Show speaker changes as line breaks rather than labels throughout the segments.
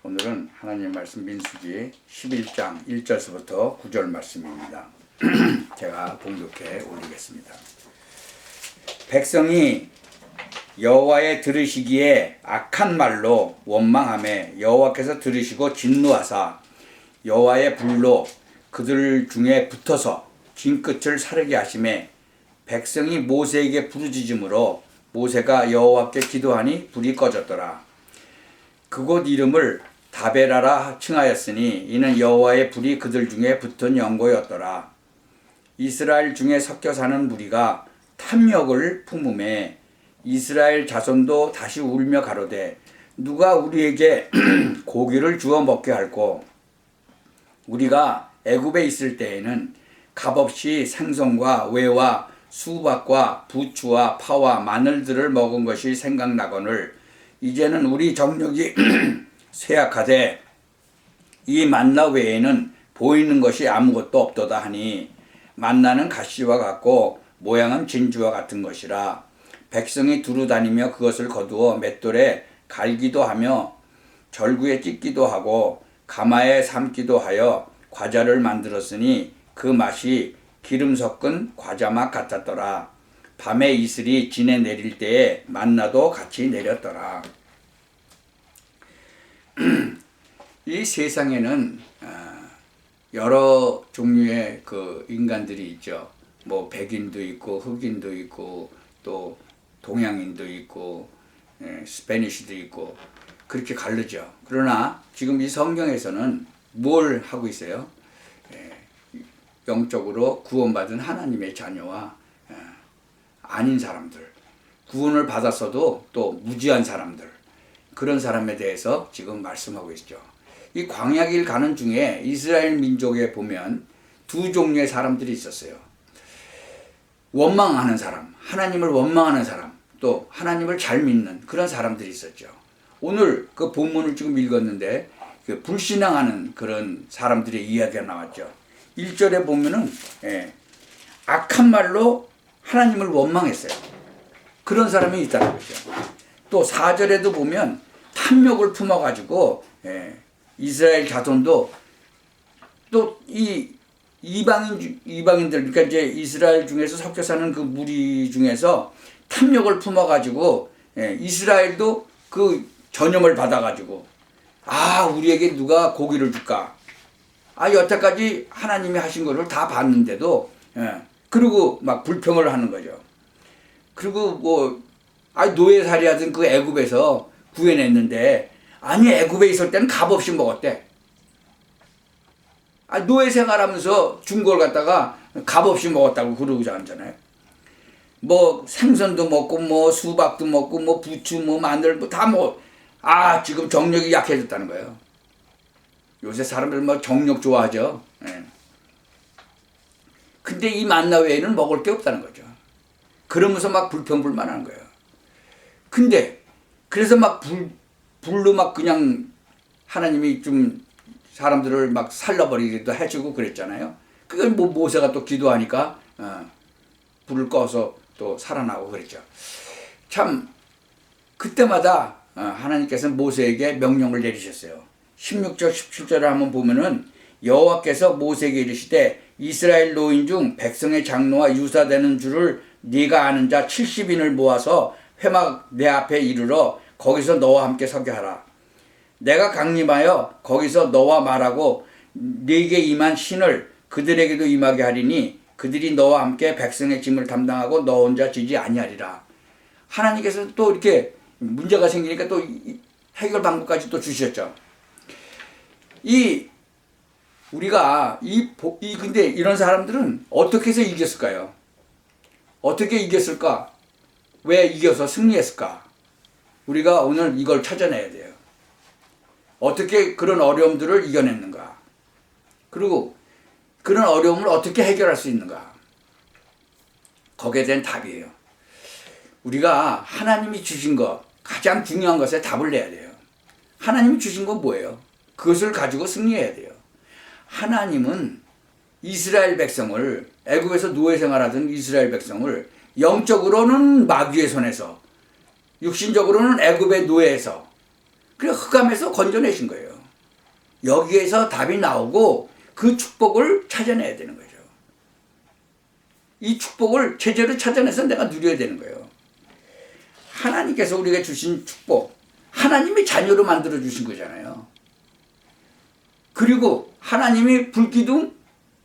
오늘은 하나님 말씀 민수기 11장 1절서부터 9절 말씀입니다. 제가 봉독해 올리겠습니다. 백성이 여호와의 들으시기에 악한 말로 원망하며 여호와께서 들으시고 진노하사 여호와의 불로 그들 중에 붙어서 진 끝을 사르게 하시매 백성이 모세에게 부르짖음으로 모세가 여호와께 기도하니 불이 꺼졌더라. 그곳 이름을 다베라라 칭하였으니 이는 여호와의 불이 그들 중에 붙은 연고였더라. 이스라엘 중에 섞여 사는 무리가 탐욕을 품음에 이스라엘 자손도 다시 울며 가로되 누가 우리에게 고기를 주어 먹게 할꼬. 우리가 애굽에 있을 때에는 값없이 생선과 외와 수박과 부추와 파와 마늘들을 먹은 것이 생각나거늘 이제는 우리 정력이 쇠약하되 이 만나 외에는 보이는 것이 아무것도 없도다 하니 만나는 가시와 같고 모양은 진주와 같은 것이라. 백성이 두루 다니며 그것을 거두어 맷돌에 갈기도 하며 절구에 찢기도 하고 가마에 삶기도 하여 과자를 만들었으니 그 맛이 기름 섞은 과자 맛 같았더라. 밤에 이슬이 진에 내릴 때에 만나도 같이 내렸더라. 이 세상에는 여러 종류의 그 인간들이 있죠. 뭐 백인도 있고 흑인도 있고 또 동양인도 있고 스페니쉬도 있고 그렇게 가르죠. 그러나 지금 이 성경에서는 뭘 하고 있어요? 영적으로 구원받은 하나님의 자녀와 아닌 사람들, 구원을 받았어도 또 무지한 사람들, 그런 사람에 대해서 지금 말씀하고 있죠. 이 광야길 가는 중에 이스라엘 민족에 보면 두 종류의 사람들이 있었어요. 원망하는 사람, 하나님을 원망하는 사람, 또 하나님을 잘 믿는 그런 사람들이 있었죠. 오늘 그 본문을 지금 읽었는데 그 불신앙하는 그런 사람들의 이야기가 나왔죠. 1절에 보면은 악한 말로 하나님을 원망했어요. 그런 사람이 있다는 거죠. 또 4절에도 보면 탐욕을 품어가지고 이스라엘 자손도 또 이 이방인들 그러니까 이제 이스라엘 중에서 섞여 사는 그 무리 중에서 탐욕을 품어가지고 이스라엘도 그 전염을 받아가지고 우리에게 누가 고기를 줄까? 여태까지 하나님이 하신 거를 다 봤는데도 그리고 막 불평을 하는 거죠. 그리고 뭐 노예살이 하던 그 애굽에서 구해냈는데 애굽에 있을 때는 값없이 먹었대. 노예 생활하면서 준 걸 갖다가 값없이 먹었다고 그러고 앉잖아요. 뭐 생선도 먹고 뭐 수박도 먹고 뭐 부추 뭐 마늘 뭐 다 먹어. 지금 정력이 약해졌다는 거예요. 요새 사람들 뭐 정력 좋아하죠. 근데 이 만나 외에는 먹을 게 없다는 거죠. 그러면서 막 불평불만하는 거예요. 근데 그래서 막 불로 막 그냥 하나님이 좀 사람들을 막 살려버리기도 해주고 그랬잖아요. 그걸 뭐 모세가 또 기도하니까 불을 꺼서 또 살아나고 그랬죠. 참 그때마다 하나님께서 모세에게 명령을 내리셨어요. 16절 17절을 한번 보면은 여호와께서 모세에게 이르시되 이스라엘 노인 중 백성의 장로와 유사되는 줄을 네가 아는 자 70인을 모아서 회막 내 앞에 이르러 거기서 너와 함께 서게 하라. 내가 강림하여 거기서 너와 말하고 네게 임한 신을 그들에게도 임하게 하리니 그들이 너와 함께 백성의 짐을 담당하고 너 혼자 지지 아니하리라. 하나님께서 또 이렇게 문제가 생기니까 또 해결 방법까지 또 주셨죠. 우리가 근데 이런 사람들은 어떻게 해서 이겼을까요? 어떻게 이겼을까? 왜 이겨서 승리했을까? 우리가 오늘 이걸 찾아내야 돼요. 어떻게 그런 어려움들을 이겨냈는가? 그리고 그런 어려움을 어떻게 해결할 수 있는가? 거기에 대한 답이에요. 우리가 하나님이 주신 것, 가장 중요한 것에 답을 내야 돼요. 하나님이 주신 건 뭐예요? 그것을 가지고 승리해야 돼요. 하나님은 이스라엘 백성을, 애굽에서 노예 생활하던 이스라엘 백성을 영적으로는 마귀의 손에서, 육신적으로는 애굽의 노예에서, 그래 흑암에서 건져내신 거예요. 여기에서 답이 나오고 그 축복을 찾아내야 되는 거죠. 이 축복을 제대로 찾아내서 내가 누려야 되는 거예요. 하나님께서 우리에게 주신 축복, 하나님이 자녀로 만들어 주신 거잖아요. 그리고 하나님이 불기둥,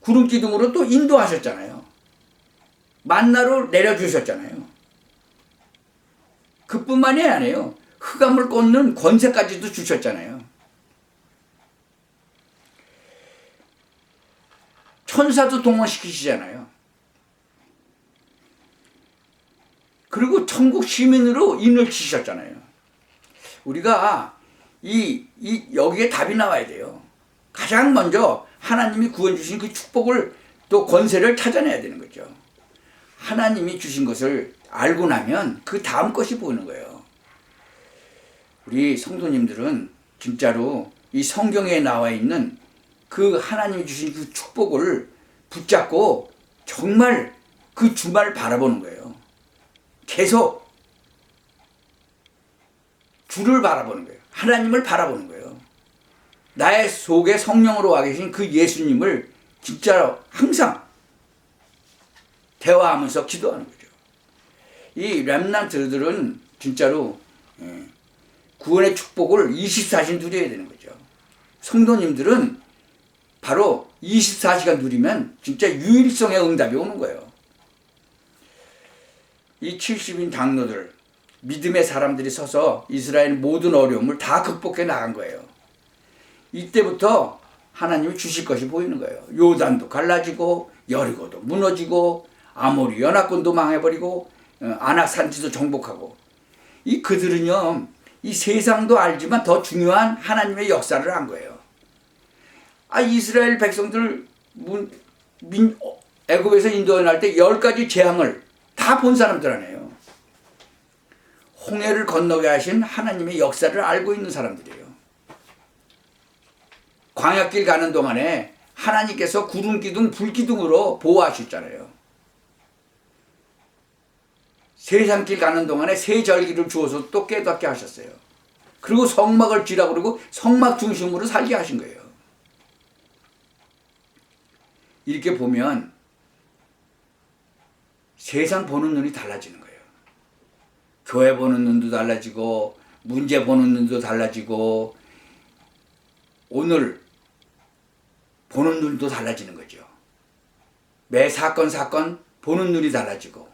구름기둥으로 또 인도하셨잖아요. 만나로 내려주셨잖아요. 그뿐만이 아니에요. 흑암을 꽂는 권세까지도 주셨잖아요. 천사도 동원시키시잖아요. 그리고 천국 시민으로 인을 치셨잖아요. 우리가 여기에 답이 나와야 돼요. 가장 먼저 하나님이 구원 주신 그 축복을 또 권세를 찾아내야 되는 거죠. 하나님이 주신 것을 알고 나면 그 다음 것이 보이는 거예요. 우리 성도님들은 진짜로 이 성경에 나와 있는 그 하나님이 주신 그 축복을 붙잡고 정말 그 주말을 바라보는 거예요. 계속 주를 바라보는 거예요. 하나님을 바라보는 거예요. 나의 속에 성령으로 와 계신 그 예수님을 진짜로 항상 대화하면서 기도하는 거죠. 이 렘넌트들은 진짜로 구원의 축복을 24시간 누려야 되는 거죠. 성도님들은 바로 24시간 누리면 진짜 유일성의 응답이 오는 거예요. 이 70인 장로들, 믿음의 사람들이 서서 이스라엘 모든 어려움을 다 극복해 나간 거예요. 이때부터 하나님이 주실 것이 보이는 거예요. 요단도 갈라지고 여리고도 무너지고 아모리 연합군도 망해버리고 아낙 산지도 정복하고, 이 그들은요 이 세상도 알지만 더 중요한 하나님의 역사를 한 거예요. 이스라엘 백성들 애굽에서 인도해 날 때 10가지 재앙을 다 본 사람들 아니에요. 홍해를 건너게 하신 하나님의 역사를 알고 있는 사람들이에요. 광야길 가는 동안에 하나님께서 구름기둥, 불기둥으로 보호하셨잖아요. 세상길 가는 동안에 새 절기를 주어서 또 깨닫게 하셨어요. 그리고 성막을 지라고 그러고 성막 중심으로 살게 하신 거예요. 이렇게 보면 세상 보는 눈이 달라지는 거예요. 교회 보는 눈도 달라지고 문제 보는 눈도 달라지고 오늘 보는 눈도 달라지는 거죠. 매 사건 보는 눈이 달라지고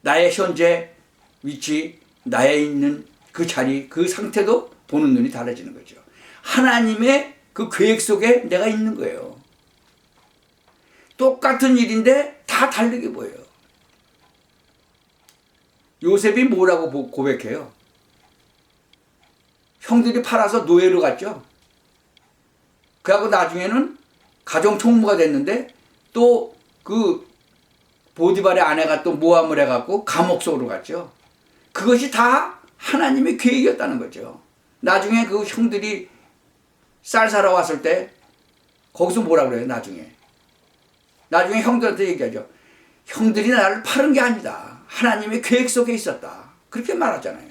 나의 현재 위치, 나의 있는 그 자리, 그 상태도 보는 눈이 달라지는 거죠. 하나님의 그 계획 속에 내가 있는 거예요. 똑같은 일인데 다 다르게 보여요. 요셉이 뭐라고 고백해요? 형들이 팔아서 노예로 갔죠. 그하고 나중에는 가정 총무가 됐는데 또 그 보디발의 아내가 또 모함을 해갖고 감옥 속으로 갔죠. 그것이 다 하나님의 계획이었다는 거죠. 나중에 그 형들이 쌀 사러 왔을 때 거기서 뭐라 그래요? 나중에 형들한테 얘기하죠. 형들이 나를 파는 게 아니다. 하나님의 계획 속에 있었다. 그렇게 말하잖아요.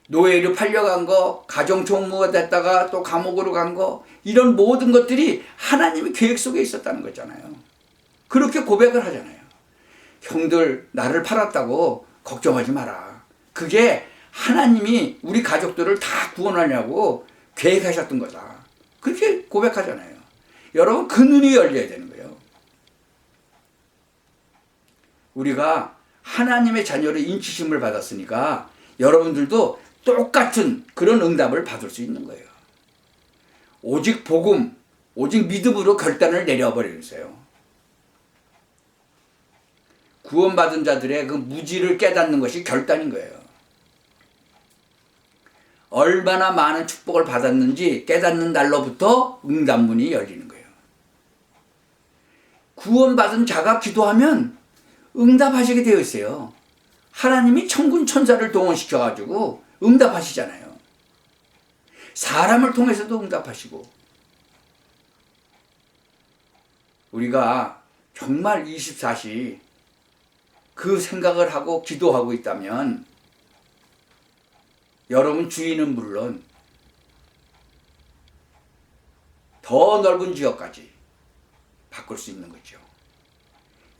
노예로 팔려간 거, 가정 총무가 됐다가 또 감옥으로 간 거, 이런 모든 것들이 하나님의 계획 속에 있었다는 거잖아요. 그렇게 고백을 하잖아요. 형들 나를 팔았다고 걱정하지 마라. 그게 하나님이 우리 가족들을 다 구원하려고 계획하셨던 거다. 그렇게 고백하잖아요. 여러분, 그 눈이 열려야 되는 거예요. 우리가 하나님의 자녀로 인치심을 받았으니까 여러분들도 똑같은 그런 응답을 받을 수 있는 거예요. 오직 복음, 오직 믿음으로 결단을 내려버리세요. 구원받은 자들의 그 무지를 깨닫는 것이 결단인 거예요. 얼마나 많은 축복을 받았는지 깨닫는 날로부터 응답문이 열리는 거예요. 구원받은 자가 기도하면 응답하시게 되어 있어요. 하나님이 천군 천사를 동원시켜가지고 응답하시잖아요. 사람을 통해서도 응답하시고. 우리가 정말 24시 그 생각을 하고 기도하고 있다면 여러분 주위는 물론 더 넓은 지역까지 바꿀 수 있는 거죠.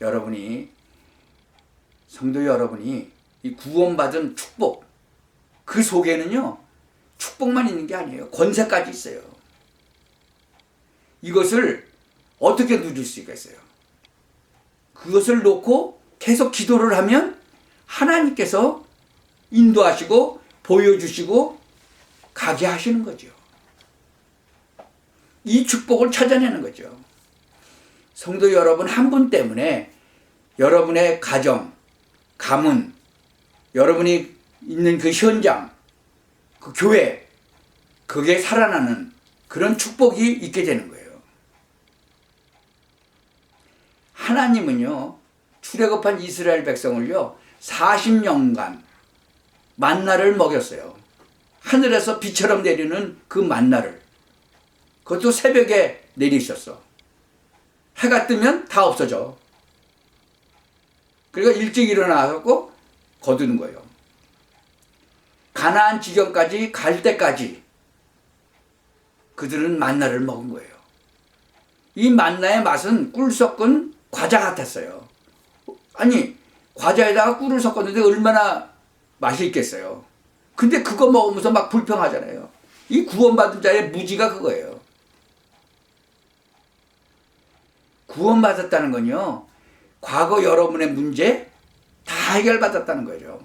여러분이, 성도 여러분이 이 구원받은 축복, 그 속에는요 축복만 있는 게 아니에요. 권세까지 있어요. 이것을 어떻게 누릴 수 있겠어요? 그것을 놓고 계속 기도를 하면 하나님께서 인도하시고 보여주시고 가게 하시는 거죠. 이 축복을 찾아내는 거죠. 성도 여러분 한 분 때문에 여러분의 가정, 가문, 여러분이 있는 그 현장, 그 교회, 그게 살아나는 그런 축복이 있게 되는 거예요. 하나님은요, 출애굽한 이스라엘 백성을요, 40년간 만나를 먹였어요. 하늘에서 비처럼 내리는 그 만나를. 그것도 새벽에 내리셨어. 해가 뜨면 다 없어져. 그러니까 일찍 일어나고 거두는 거예요. 가나안 지경까지 갈 때까지 그들은 만나를 먹은 거예요. 이 만나의 맛은 꿀 섞은 과자 같았어요. 아니, 과자에다가 꿀을 섞었는데 얼마나 맛이 있겠어요. 근데 그거 먹으면서 막 불평하잖아요. 이 구원받은 자의 무지가 그거예요. 구원받았다는 건요, 과거 여러분의 문제 다 해결받았다는 거죠.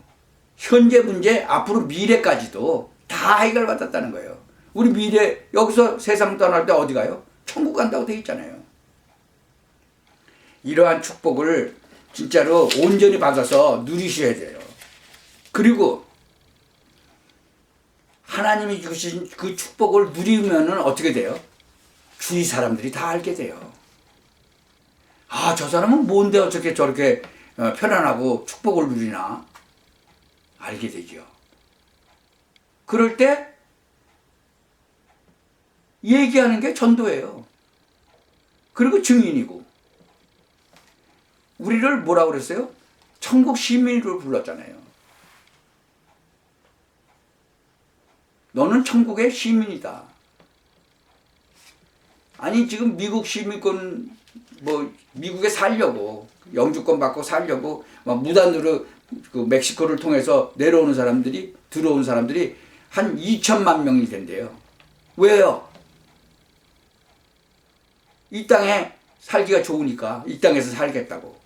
현재 문제, 앞으로 미래까지도 다 해결받았다는 거예요. 우리 미래, 여기서 세상 떠날 때 어디 가요? 천국 간다고 돼 있잖아요. 이러한 축복을 진짜로 온전히 받아서 누리셔야 돼요. 그리고 하나님이 주신 그 축복을 누리면 어떻게 돼요? 주위 사람들이 다 알게 돼요. 아, 저 사람은 뭔데 어떻게 저렇게 편안하고 축복을 누리나? 알게 되죠. 그럴 때 얘기하는 게 전도예요. 그리고 증인이고. 우리를 뭐라고 그랬어요? 천국 시민으로 불렀잖아요. 너는 천국의 시민이다. 아니, 지금 미국 시민권, 미국에 살려고, 영주권 받고 살려고, 막 무단으로 그 멕시코를 통해서 내려오는 사람들이, 들어온 사람들이 한 2천만 명이 된대요. 왜요? 이 땅에 살기가 좋으니까, 이 땅에서 살겠다고.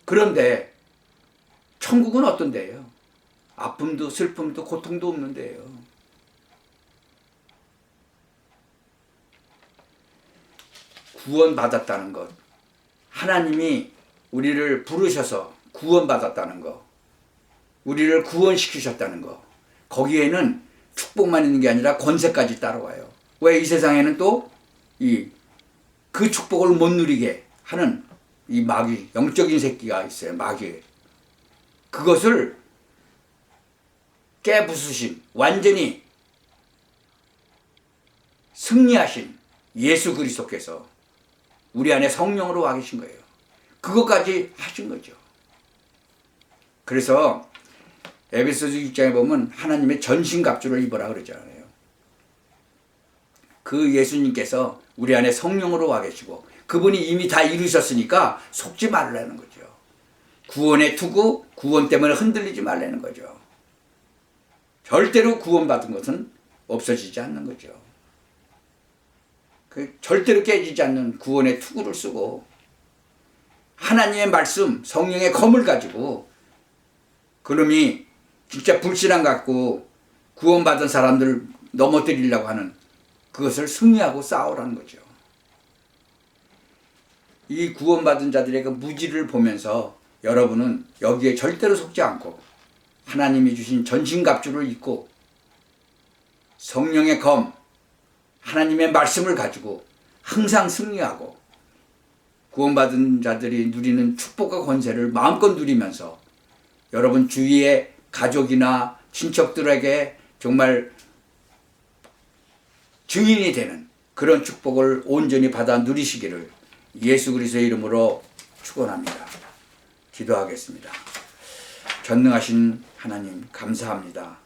그런데 천국은 어떤 데예요? 아픔도 슬픔도 고통도 없는 데예요. 구원받았다는 것, 하나님이 우리를 부르셔서 구원받았다는 것, 우리를 구원시키셨다는 것, 거기에는 축복만 있는 게 아니라 권세까지 따라와요. 왜 이 세상에는 또 그 축복을 못 누리게 하는 이 마귀, 영적인 새끼가 있어요. 마귀. 그것을 깨부수신, 완전히 승리하신 예수 그리스도께서 우리 안에 성령으로 와 계신 거예요. 그것까지 하신 거죠. 그래서 에베소서 6장에 보면 하나님의 전신갑주를 입어라 그러잖아요. 그 예수님께서 우리 안에 성령으로 와 계시고 그분이 이미 다 이루셨으니까 속지 말라는 거죠. 구원의 투구, 구원 때문에 흔들리지 말라는 거죠. 절대로 구원받은 것은 없어지지 않는 거죠. 절대로 깨지지 않는 구원의 투구를 쓰고 하나님의 말씀, 성령의 검을 가지고 그놈이 진짜 불신앙 갖고 구원받은 사람들을 넘어뜨리려고 하는 그것을 승리하고 싸우라는 거죠. 이 구원받은 자들의 그 무지를 보면서 여러분은 여기에 절대로 속지 않고 하나님이 주신 전신갑주를 입고 성령의 검, 하나님의 말씀을 가지고 항상 승리하고 구원받은 자들이 누리는 축복과 권세를 마음껏 누리면서 여러분 주위의 가족이나 친척들에게 정말 증인이 되는 그런 축복을 온전히 받아 누리시기를 예수 그리스도의 이름으로 축원합니다. 기도하겠습니다. 전능하신 하나님 감사합니다.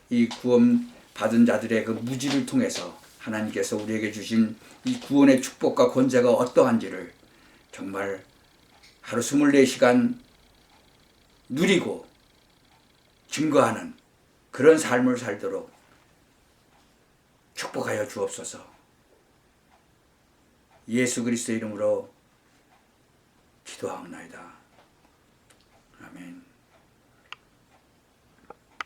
이 구원 받은 자들의 그 무지를 통해서 하나님께서 우리에게 주신 이 구원의 축복과 권세가 어떠한지를 정말 하루 24시간 누리고 증거하는 그런 삶을 살도록 축복하여 주옵소서. 예수 그리스도 이름으로 기도하옵나이다.